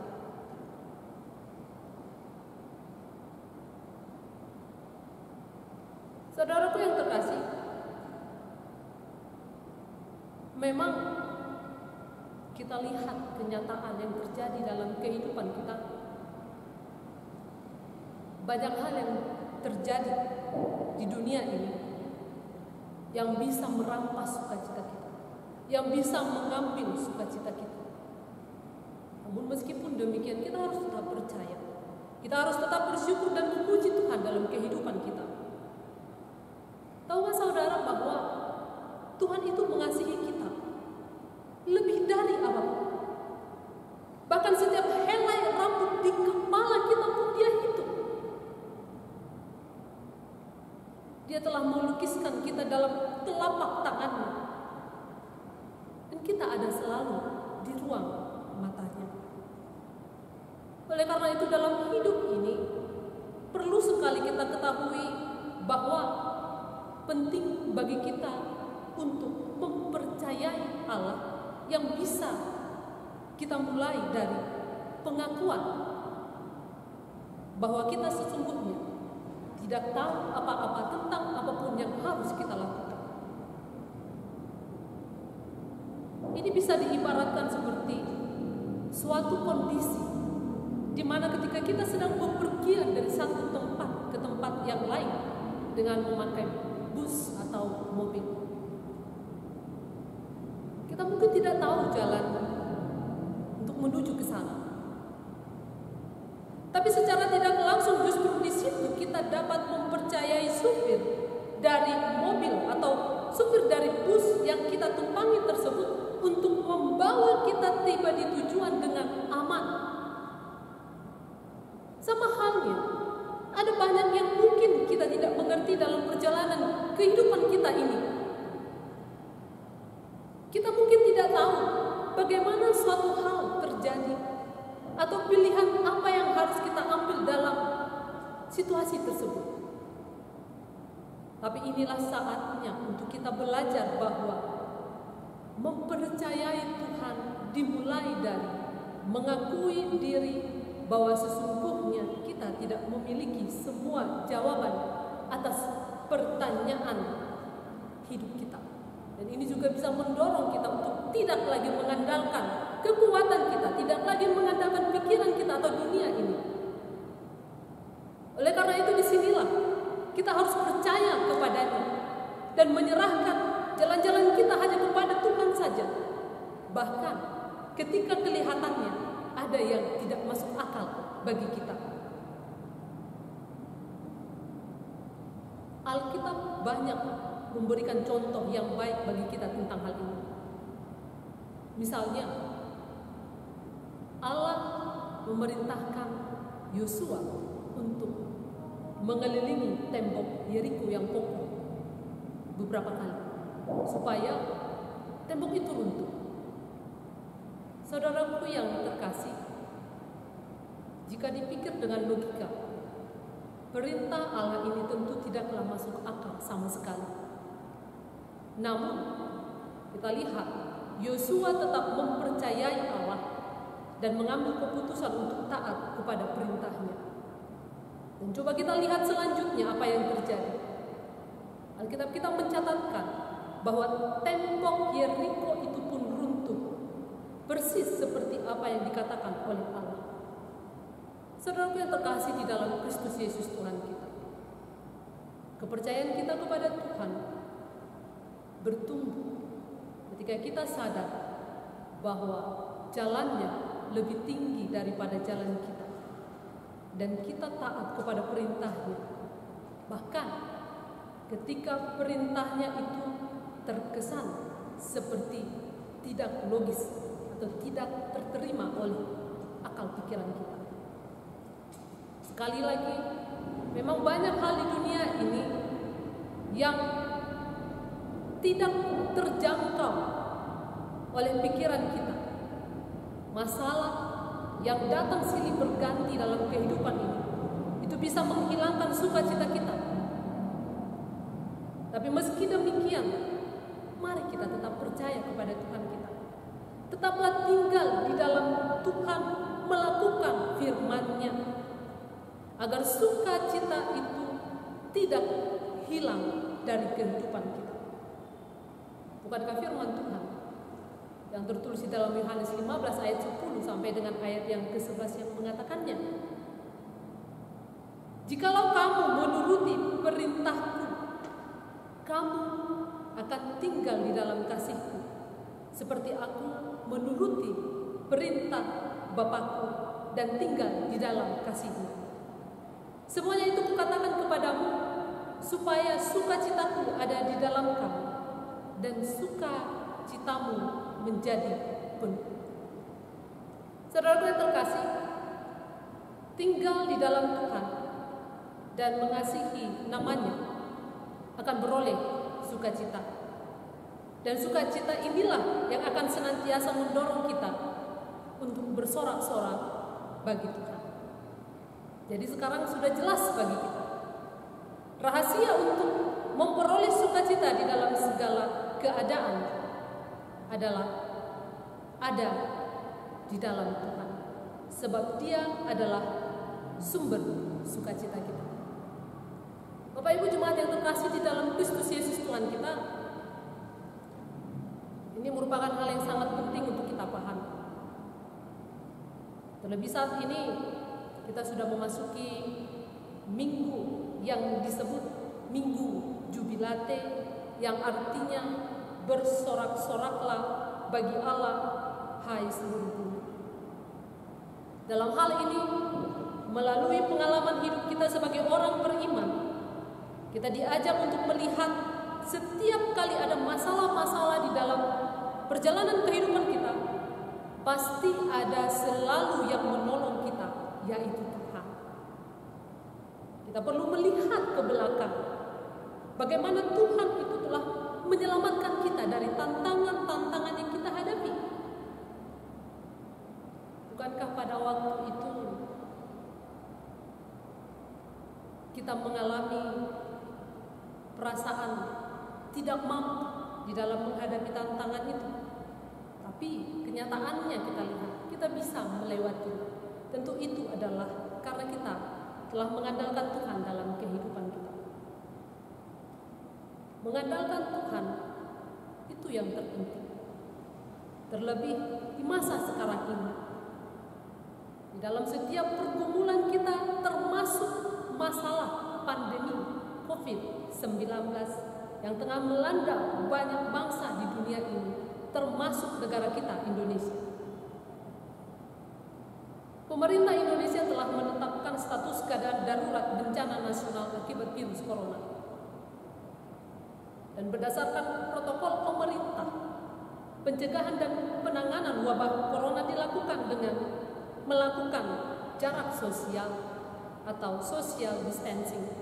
Saudaraku yang terkasih, memang kita lihat kenyataan yang terjadi dalam kehidupan kita. Banyak hal yang terjadi di dunia ini yang bisa merampas sukacita kita, yang bisa mengambil sukacita kita. Namun meskipun demikian, kita harus tetap percaya. Kita harus tetap bersyukur dan memuji Tuhan dalam kehidupan kita. Tahukah saudara bahwa Tuhan itu mengasihi kita lebih dari apapun. Bahkan setiap helai rambut di kepala kita pun Dia hitung. Dia telah melukiskan kita dalam telapak tangannya. Dan kita ada selalu di ruang matanya. Oleh karena itu dalam hidup ini perlu sekali kita ketahui bahwa penting bagi kita untuk mempercayai Allah yang bisa kita mulai dari pengakuan bahwa kita sesungguhnya tidak tahu apa-apa tentang apapun yang harus kita lakukan. Ini bisa diibaratkan seperti suatu kondisi di mana ketika kita sedang bepergian dari satu tempat ke tempat yang lain dengan memakai bus atau mobil. Kita mungkin tidak tahu jalan untuk menuju ke sana. Tapi secara tidak langsung justru di situ kita dapat mempercayai supir dari mobil atau supir dari bus yang kita tumpangi tersebut untuk membawa kita tiba di tujuan dengan aman. Sama halnya, ada banyak yang mungkin kita tidak mengerti dalam perjalanan kehidupan kita ini. Kita mungkin tidak tahu bagaimana suatu hal terjadi atau pilihan apa yang harus kita ambil dalam situasi tersebut. Tapi inilah saatnya untuk kita belajar bahwa mempercayai Tuhan dimulai dari mengakui diri bahwa sesungguhnya kita tidak memiliki semua jawaban atas pertanyaan hidup kita. Dan ini juga bisa mendorong kita untuk tidak lagi mengandalkan kekuatan kita, tidak lagi mengandalkan pikiran kita atau dunia ini. Oleh karena itu disinilah kita harus percaya kepadanya dan menyerahkan jalan-jalan kita hanya kepada Tuhan saja. Bahkan ketika kelihatannya ada yang tidak masuk akal bagi kita. Alkitab banyak memberikan contoh yang baik bagi kita tentang hal ini. Misalnya, Allah memerintahkan Yosua untuk mengelilingi tembok Yeriko yang kokoh beberapa kali supaya tembok itu runtuh. Saudaraku yang terkasih, jika dipikir dengan logika, perintah Allah ini tentu tidaklah masuk akal sama sekali. Namun, kita lihat Yosua tetap mempercayai Allah dan mengambil keputusan untuk taat kepada perintahnya. Dan coba kita lihat selanjutnya apa yang terjadi. Alkitab kita mencatatkan bahwa tembok Yeriko itu pun runtuh, persis seperti apa yang dikatakan oleh Allah. Saudaraku yang terkasih di dalam Kristus Yesus Tuhan kita, kepercayaan kita kepada Tuhan bertumbuh ketika kita sadar bahwa jalannya lebih tinggi daripada jalan kita dan kita taat kepada perintahnya. Bahkan ketika perintahnya itu terkesan seperti tidak logis atau tidak terterima oleh akal pikiran kita. Sekali lagi, memang banyak hal di dunia ini yang tidak terjangkau oleh pikiran kita. Masalah yang datang silih berganti dalam kehidupan ini, itu bisa menghilangkan sukacita kita. Tapi meski demikian, mari kita tetap percaya kepada Tuhan kita. Tetaplah tinggal di dalam Tuhan, melakukan firman-Nya, agar sukacita itu tidak hilang dari kehidupan kita. Bukankah firman Tuhan yang tertulis di dalam Yohanes 15 ayat 10 sampai dengan ayat yang ke-11 yang mengatakannya. Jikalau kamu menuruti perintahku, kamu akan tinggal di dalam kasihku, seperti aku menuruti perintah Bapakku dan tinggal di dalam kasihmu. Semuanya itu kukatakan kepadamu, supaya sukacitaku ada di dalam kamu, dan sukacitamu menjadi penuh. Saudara yang terkasih, tinggal di dalam Tuhan dan mengasihi namanya akan beroleh sukacita. Dan sukacita inilah yang akan senantiasa mendorong kita untuk bersorak-sorak bagi Tuhan. Jadi sekarang sudah jelas bagi kita, rahasia untuk memperoleh sukacita di dalam segala keadaan adalah ada di dalam Tuhan, sebab Dia adalah sumber sukacita kita. Bapak Ibu jemaat yang terkasih di dalam Kristus Yesus Tuhan kita, ini merupakan hal yang sangat penting untuk kita pahami. Terlebih saat ini kita sudah memasuki minggu yang disebut Minggu Jubilate, yang artinya bersorak-soraklah bagi Allah, hai seluruh bumi. Dalam hal ini, melalui pengalaman hidup kita sebagai orang beriman, kita diajak untuk melihat setiap kali ada masalah-masalah di dalam perjalanan kehidupan kita, pasti ada selalu yang menolong kita, yaitu Tuhan. Kita perlu melihat ke belakang, bagaimana Tuhan itu telah menyelamatkan kita dari tantangan-tantangan yang kita hadapi. Bukankah pada waktu itu kita mengalami perasaan tidak mampu di dalam menghadapi tantangan itu? Tapi kenyataannya kita lihat, kita bisa melewati. Tentu itu adalah karena kita telah mengandalkan Tuhan dalam kehidupan kita. Mengandalkan Tuhan itu yang terpenting. Terlebih di masa sekarang ini, di dalam setiap pergumulan kita, termasuk masalah pandemi COVID-19 yang tengah melanda banyak bangsa di dunia ini, termasuk negara kita, Indonesia. Pemerintah Indonesia telah menetapkan status keadaan darurat bencana nasional akibat virus corona. Dan berdasarkan protokol pemerintah, pencegahan dan penanganan wabah corona dilakukan dengan melakukan jarak sosial atau social distancing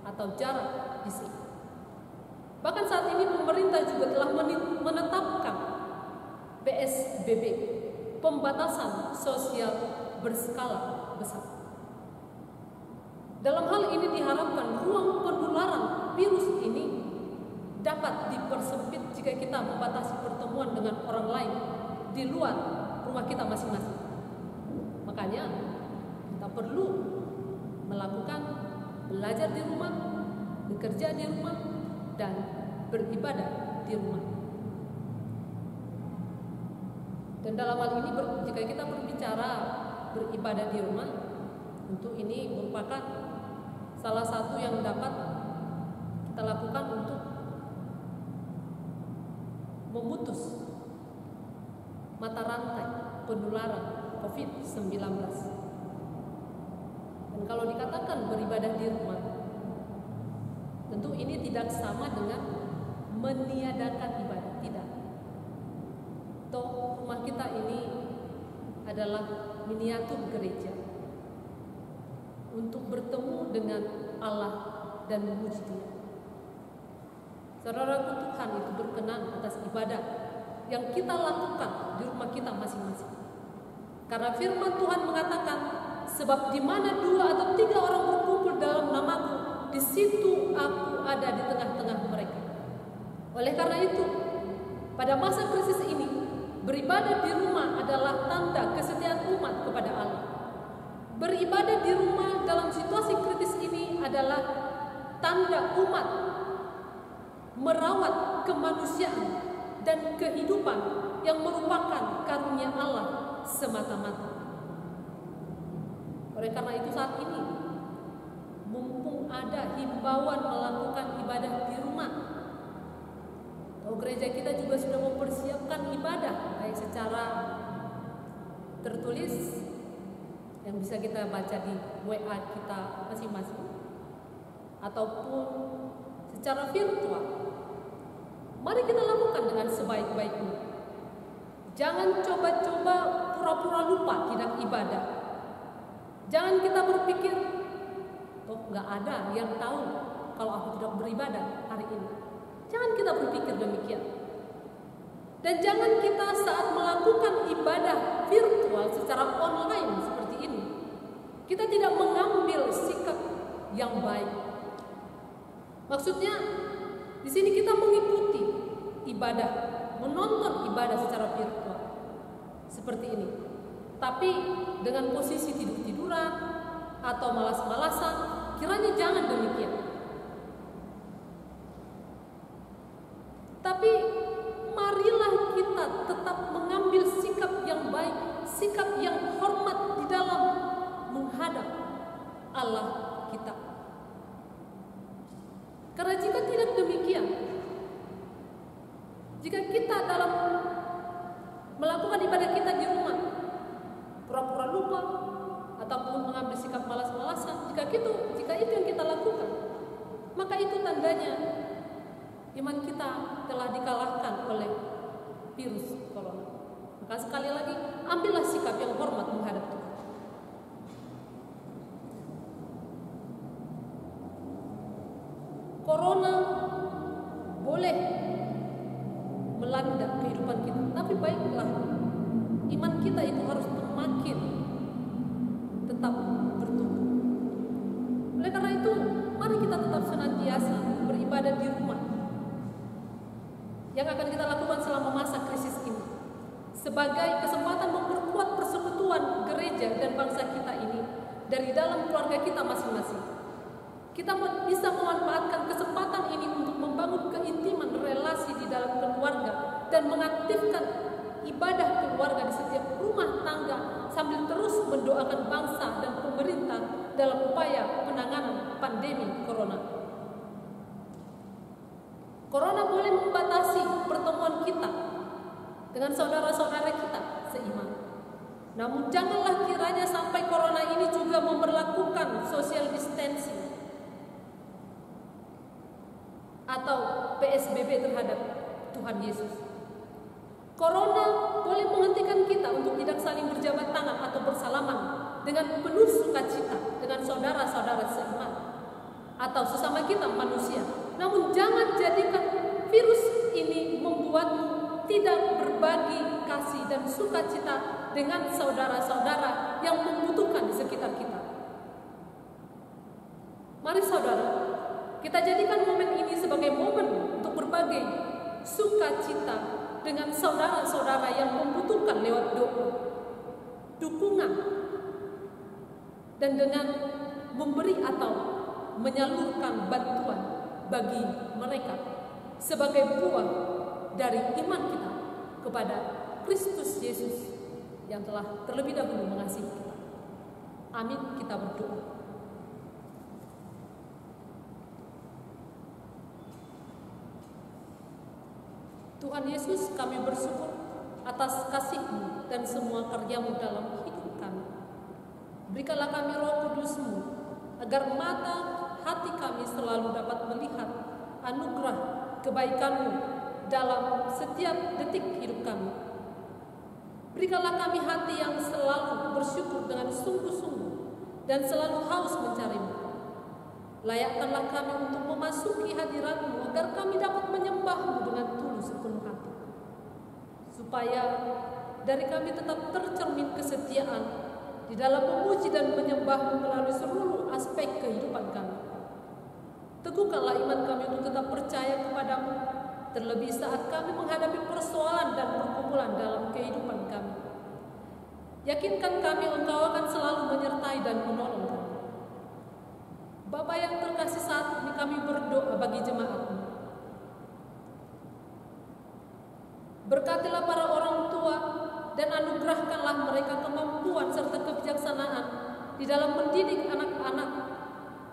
atau jarak fisik. Bahkan saat ini pemerintah juga telah menetapkan PSBB, pembatasan sosial berskala besar. Dalam hal ini diharapkan ruang penularan virus ini dapat dipersempit jika kita membatasi pertemuan dengan orang lain di luar rumah kita masing-masing. Makanya kita perlu melakukan belajar di rumah, bekerja di rumah, dan beribadah di rumah. Dan dalam hal ini jika kita berbicara beribadah di rumah, tentu ini merupakan salah satu yang dapat kita lakukan untuk memutus mata rantai penularan COVID-19. Dan kalau dikatakan beribadah di rumah, tentu ini tidak sama dengan meniadakan ibadah, tidak. Toh rumah kita ini adalah miniatur gereja untuk bertemu dengan Allah dan memuji Dia. Saudaraku, Tuhan itu berkenan atas ibadah yang kita lakukan di rumah kita masing-masing. Karena firman Tuhan mengatakan, sebab di mana 2 atau 3 orang berkumpul dalam namaku, di situ aku ada di tengah-tengah mereka. Oleh karena itu, pada masa krisis ini, beribadah di rumah adalah tanda kesetiaan umat kepada Allah. Beribadah di rumah dalam situasi kritis ini adalah tanda umat merawat kemanusiaan dan dan kehidupan yang merupakan karunia Allah semata-mata. Oleh karena itu saat ini, mumpung ada himbauan melakukan ibadah di rumah, gereja kita juga sudah mempersiapkan ibadah baik secara tertulis yang bisa kita baca di WA kita masing-masing ataupun secara virtual. Mari kita lakukan dengan sebaik-baiknya. Jangan coba-coba pura-pura lupa tidak ibadah. Jangan kita berpikir, nggak ada yang tahu kalau aku tidak beribadah hari ini. Jangan kita berpikir demikian. Dan jangan kita saat melakukan ibadah virtual secara online seperti ini, kita tidak mengambil sikap yang baik. Maksudnya, di sini kita mengikuti ibadah, menonton ibadah secara virtual seperti ini. Tapi dengan posisi tidur-tiduran atau malas-malasan, kiranya jangan demikian. Tapi marilah kita tetap mengambil sikap yang baik, sikap yang hormat di dalam menghadap Allah kita. Karena jika tidak demikian, jika kita dalam melakukan ibadah kita di rumah pura-pura lupa ataupun mengambil sikap malas-malasan, jika itu yang kita lakukan, maka itu tandanya iman kita telah dikalahkan oleh virus corona. Maka sekali lagi, ambillah sikap yang hormat menghadap Tuhan. Corona boleh melanda kehidupan kita, tapi baiklah iman kita itu harus semakin tetap bertumbuh. Oleh karena itu, mari kita tetap senantiasa beribadah di rumah. Yang akan kita lakukan selama masa krisis ini sebagai kesempatan memperkuat persekutuan gereja dan bangsa kita ini dari dalam keluarga kita masing-masing. Kita bisa memanfaatkan kesempatan ini untuk membangun keintiman relasi di dalam keluarga dan mengaktifkan ibadah keluarga di setiap rumah tangga sambil terus mendoakan bangsa dan pemerintah dalam upaya penanganan pandemi corona. Corona boleh membatasi pertemuan kita dengan saudara-saudara kita seiman. Namun janganlah kiranya sampai corona ini juga memberlakukan social distancing atau PSBB terhadap Tuhan Yesus. Corona boleh menghentikan kita untuk tidak saling berjabat tangan atau bersalaman dengan penuh sukacita dengan saudara-saudara seiman atau sesama kita manusia. Namun jangan jadikan virus ini membuatmu tidak berbagi kasih dan sukacita dengan saudara-saudara yang membutuhkan di sekitar kita. Mari saudara, kita jadikan momen ini sebagai momen untuk berbagi sukacita dengan saudara-saudara yang membutuhkan lewat doa, dukungan, dan dengan memberi atau menyalurkan bantuan bagi mereka sebagai buah dari iman kita kepada Kristus Yesus yang telah terlebih dahulu mengasihi kita. Amin, kita berdoa. Tuhan Yesus, kami bersyukur atas kasih-Mu dan semua karya-Mu dalam hidup kami. Berikanlah kami Roh Kudus-Mu agar mata hati kami selalu dapat melihat anugerah kebaikan-Mu dalam setiap detik hidup kami. Berikanlah kami hati yang selalu bersyukur dengan sungguh-sungguh dan selalu haus mencari-Mu. Layakkanlah kami untuk memasuki hadirat-Mu agar kami dapat menyembah-Mu dengan tulus sepenuh hati, supaya dari kami tetap tercermin kesetiaan di dalam memuji dan menyembah-Mu melalui seluruh aspek kehidupan kami. Teguhkanlah iman kami untuk tetap percaya kepada-Mu, terlebih saat kami menghadapi persoalan dan pergumulan dalam kehidupan kami. Yakinkan kami Engkau akan selalu menyertai dan menolong kami. Bapa yang terkasih, saat ini kami berdoa bagi jemaat-Mu. Berkatilah para orang tua dan anugerahkanlah mereka kemampuan serta kebijaksanaan di dalam mendidik anak-anak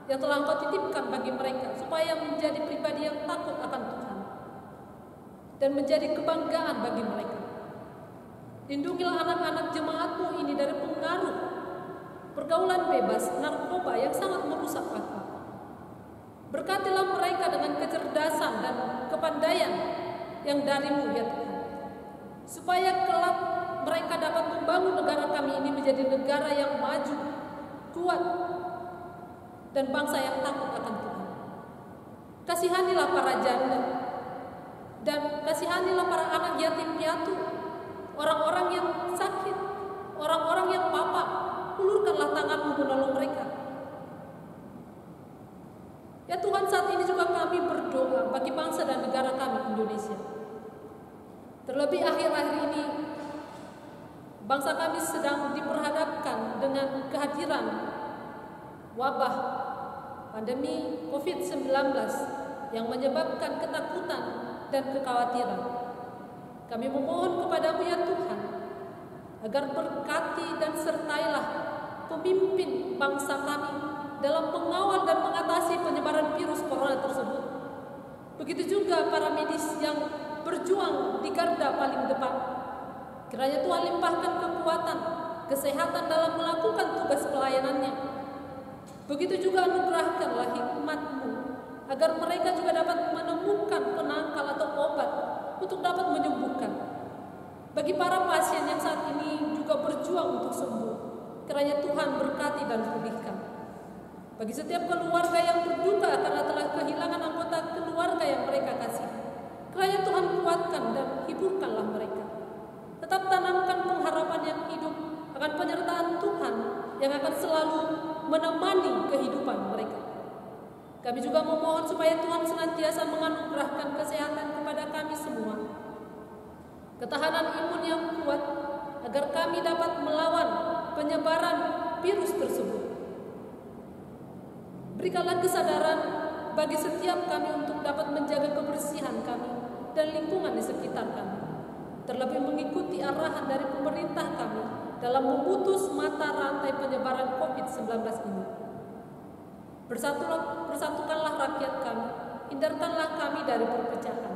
yang telah Engkau titipkan bagi mereka, supaya menjadi pribadi yang takut akan Tuhan dan menjadi kebanggaan bagi mereka. Lindungilah anak-anak jemaat-Mu ini dari pengaruh pergaulan bebas, narkoba yang sangat merusak akal. Berkatilah mereka dengan kecerdasan dan kepandaian yang dari-Mu, ya Tuhan, supaya kelak mereka dapat membangun negara kami ini menjadi negara yang maju, kuat, dan bangsa yang takut akan Tuhan. Kasihanilah para janda dan kasihanilah para anak yatim piatu, orang-orang yang sakit, orang-orang yang papa. Ulurkanlah tangan-Mu menolong mereka. Ya Tuhan, saat ini juga kami berdoa bagi bangsa dan negara kami, Indonesia. Terlebih akhir-akhir ini bangsa kami sedang diperhadapkan dengan kehadiran wabah pandemi COVID-19 yang menyebabkan ketakutan dan kekhawatiran. Kami memohon kepada-Mu, ya Tuhan, agar berkati dan sertailah pemimpin bangsa kami dalam mengawal dan mengatasi penyebaran virus corona tersebut. Begitu juga para medis yang berjuang di garda paling depan. Kiranya Tuhan limpahkan kekuatan, kesehatan dalam melakukan tugas pelayanannya. Begitu juga anugerahkanlah hikmat-Mu, agar mereka juga dapat menemukan penangkal atau obat untuk dapat menyembuhkan. Bagi para pasien yang saat ini juga berjuang untuk sembuh, kiranya Tuhan berkati dan pulihkan. Bagi setiap keluarga yang berduka karena telah kehilangan anggota keluarga yang mereka kasihi, kiranya Tuhan kuatkan dan hiburkanlah mereka. Tetap tanamkan pengharapan yang hidup akan penyertaan Tuhan yang akan selalu menemani kehidupan mereka. Kami juga memohon supaya Tuhan senantiasa menganugerahkan kesehatan kepada kami semua, ketahanan imun yang kuat, agar kami dapat melawan penyebaran virus tersebut. Berikanlah kesadaran bagi setiap kami untuk dapat menjaga kebersihan kami dan lingkungan di sekitar kami, terlebih mengikuti arahan dari pemerintah kami dalam memutus mata rantai penyebaran COVID-19 ini. Bersatukanlah rakyat kami, hindarkanlah kami dari perpecahan.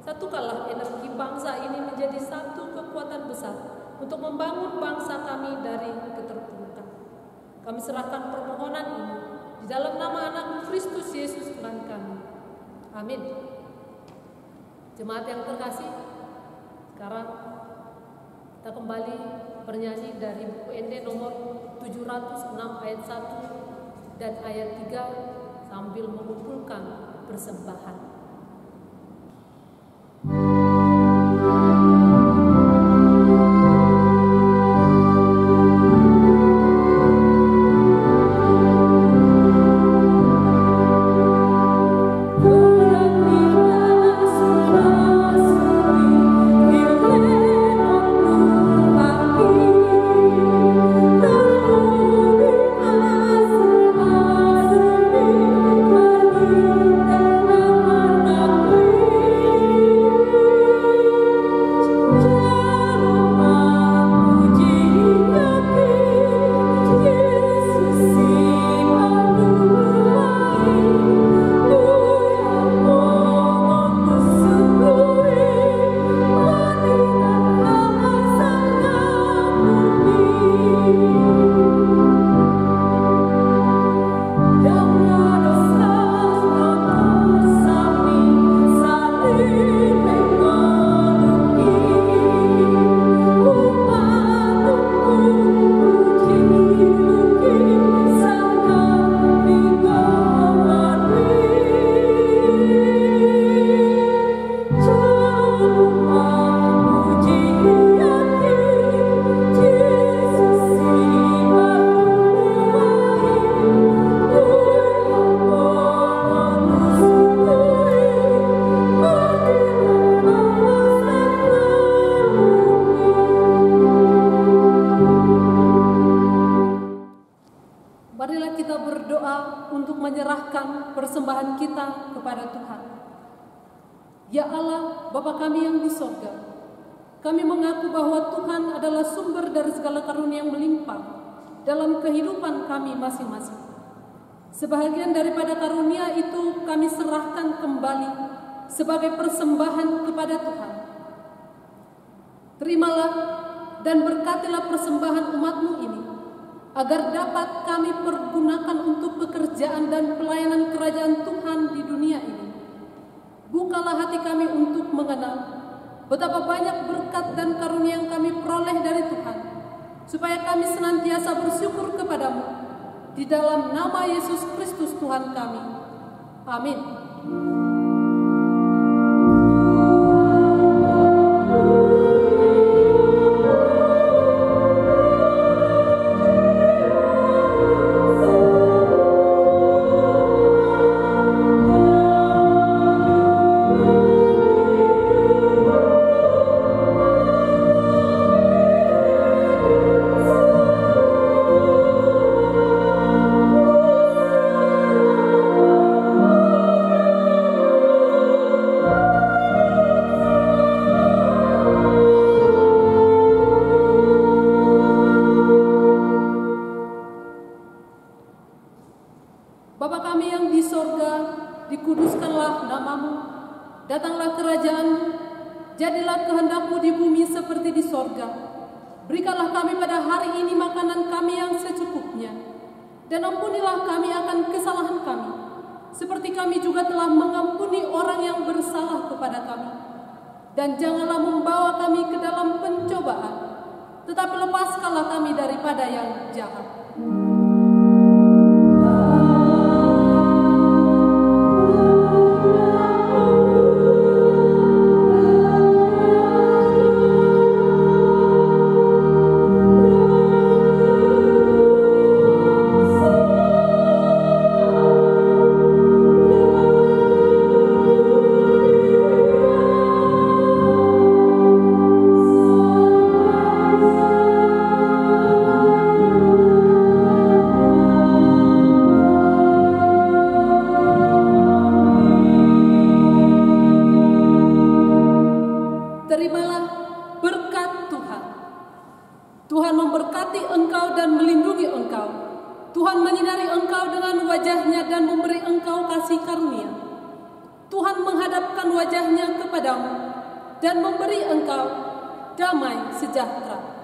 Satukanlah energi bangsa ini menjadi satu kekuatan besar untuk membangun bangsa kami dari keterpurukan. Kami serahkan permohonan ini di dalam nama anak Kristus Yesus Tuhan kami. Amin. Jemaat yang terkasih, sekarang kita kembali bernyanyi dari buku ND nomor 706 ayat 1 dan ayat 3 sambil mengumpulkan persembahan. persembahan kita kepada Tuhan. Ya Allah, Bapa kami yang di sorga, Kami mengaku bahwa Tuhan adalah sumber dari segala karunia yang melimpah dalam kehidupan kami masing-masing. Sebahagian daripada karunia itu kami serahkan kembali sebagai persembahan kepada Tuhan. Terimalah dan berkatilah persembahan umat-Mu ini, agar dapat kami pergunakan untuk pekerjaan dan pelayanan kerajaan Tuhan di dunia ini. Bukalah hati kami untuk mengenal betapa banyak berkat dan karunia yang kami peroleh dari Tuhan, supaya kami senantiasa bersyukur kepadamu, di dalam nama Yesus Kristus Tuhan kami. Amin. Bapa kami yang di sorga, dikuduskanlah nama-Mu, datanglah kerajaan-Mu, jadilah kehendak-Mu di bumi seperti di sorga. Berikanlah kami pada hari ini makanan kami yang secukupnya, dan ampunilah kami akan kesalahan kami, seperti kami juga telah mengampuni orang yang bersalah kepada kami. Dan janganlah membawa kami ke dalam pencobaan, tetapi lepaskanlah kami daripada yang jahat. Terimalah berkat Tuhan. Tuhan memberkati engkau dan melindungi engkau. Tuhan menyinari engkau dengan wajah-Nya dan memberi engkau kasih karunia. Tuhan menghadapkan wajah-Nya kepadamu dan memberi engkau damai sejahtera.